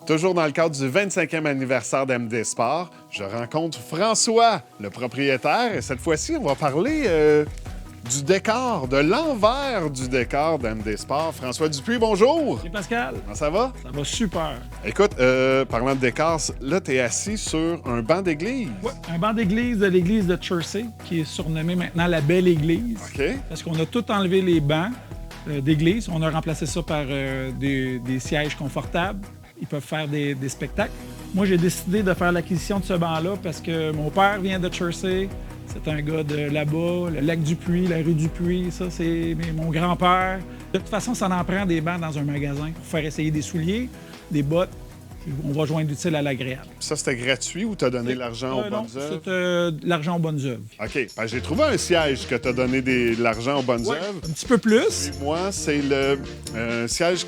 Toujours dans le cadre du 25e anniversaire d'MD Sport, je rencontre François, le propriétaire, et cette fois-ci, on va parler du décor, de l'envers du décor d'MD Sport. François Dupuis, bonjour! Salut Pascal! Comment ça va? Ça va super. Écoute, parlant de décor, là, tu es assis sur un banc d'église. Oui, un banc d'église de l'église de Chertsey, qui est surnommé maintenant la Belle Église. OK. Parce qu'on a tout enlevé les bancs d'église. On a remplacé ça par des sièges confortables. Ils peuvent faire des spectacles. Moi, j'ai décidé de faire l'acquisition de ce banc-là parce que mon père vient de Chertsey. C'est un gars de là-bas, le lac Dupuis, la rue Dupuis. Ça, c'est mon grand-père. De toute façon, ça en prend des bancs dans un magasin pour faire essayer des souliers, des bottes. On va joindre l'utile à l'agréable. Ça, c'était gratuit ou tu as donné l'argent aux bonnes Non, œuvres? c'est de l'argent aux bonnes œuvres. OK. Ben, j'ai trouvé un siège que tu as donné de l'argent aux bonnes œuvres. Un petit peu plus. Puis moi, c'est le siège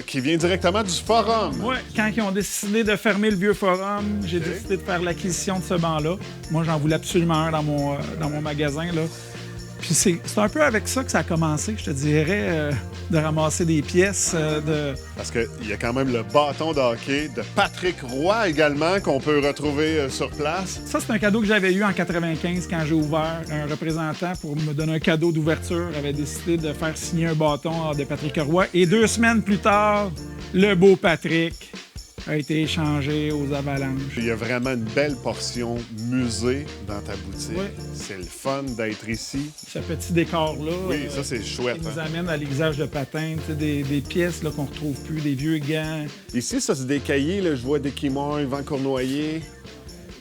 qui vient directement du forum. Oui, quand ils ont décidé de fermer le vieux forum, j'ai décidé de faire l'acquisition de ce banc-là. Moi, j'en voulais absolument un dans mon magasin, là. Puis c'est un peu avec ça que ça a commencé, je te dirais, de ramasser des pièces Parce qu'il y a quand même le bâton de hockey de Patrick Roy également qu'on peut retrouver sur place. Ça, c'est un cadeau que j'avais eu en 95 quand j'ai ouvert. Un représentant, pour me donner un cadeau d'ouverture, avait décidé de faire signer un bâton de Patrick Roy. Et 2 semaines plus tard, le beau Patrick a été échangé aux Avalanches. Il y a vraiment une belle portion musée dans ta boutique. Oui. C'est le fun d'être ici. Ce petit décor-là, Oui, ça, c'est chouette. qui nous hein. amène à l'aiguisage de patins, des pièces là, qu'on retrouve plus, des vieux gants. Ici, ça, c'est des cahiers. Là, je vois des Quimoy, Yvan Cournoyer.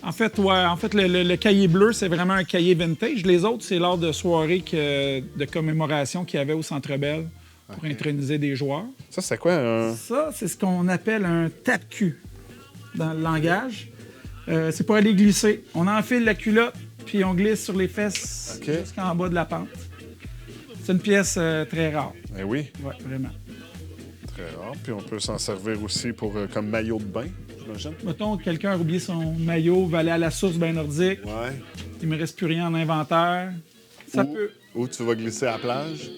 En fait, le cahier bleu, c'est vraiment un cahier vintage. Les autres, c'est lors de soirées de commémoration qu'il y avait au Centre Bell pour introniser des joueurs. Ça, c'est quoi? Ça, c'est ce qu'on appelle un tape-cul dans le langage. C'est pour aller glisser. On enfile la culotte, puis on glisse sur les fesses jusqu'en bas de la pente. C'est une pièce très rare. Eh oui, Oui, vraiment. très rare. Puis on peut s'en servir aussi pour comme maillot de bain, j'imagine. Mettons que quelqu'un a oublié son maillot, va aller à la source bain nordique. Ouais. Il me reste plus rien en inventaire. Ça peut. Ou tu vas glisser à la plage.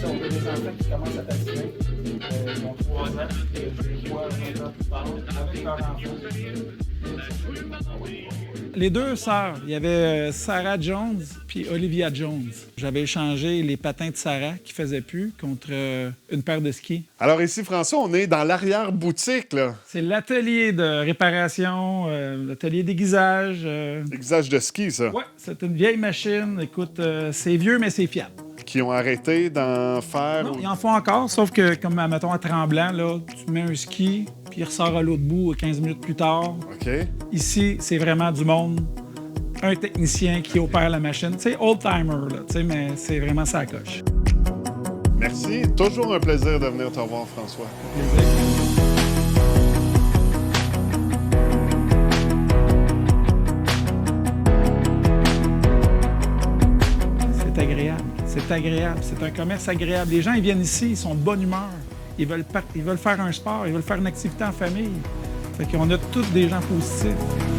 On a des enfants qui commencent à patiner. Ils ont 3 ans. Et je les vois 20 ans plus tard avec leurs enfants. Les deux sœurs, il y avait Sarah Jones puis Olivia Jones. J'avais échangé les patins de Sarah qui faisaient plus contre une paire de skis. Alors ici, François, on est dans l'arrière-boutique, là. C'est l'atelier de réparation, l'atelier d'aiguisage. Aiguisage de ski, ça. Ouais, c'est une vieille machine. Écoute, c'est vieux, mais c'est fiable. Qui ont arrêté d'en faire. Non, ils en font encore, sauf que, comme, mettons, à Tremblant, là, tu mets un ski, puis il ressort à l'autre bout 15 minutes plus tard. OK. Ici, c'est vraiment du monde, un technicien qui opère la machine. Tu sais, old-timer, là, tu sais, mais c'est vraiment ça coche. Merci. Toujours un plaisir de venir te voir, François. Plaisir. C'est agréable. C'est agréable. C'est un commerce agréable. Les gens, ils viennent ici, ils sont de bonne humeur. Ils veulent faire un sport, ils veulent faire une activité en famille. Fait qu'on a tous des gens positifs.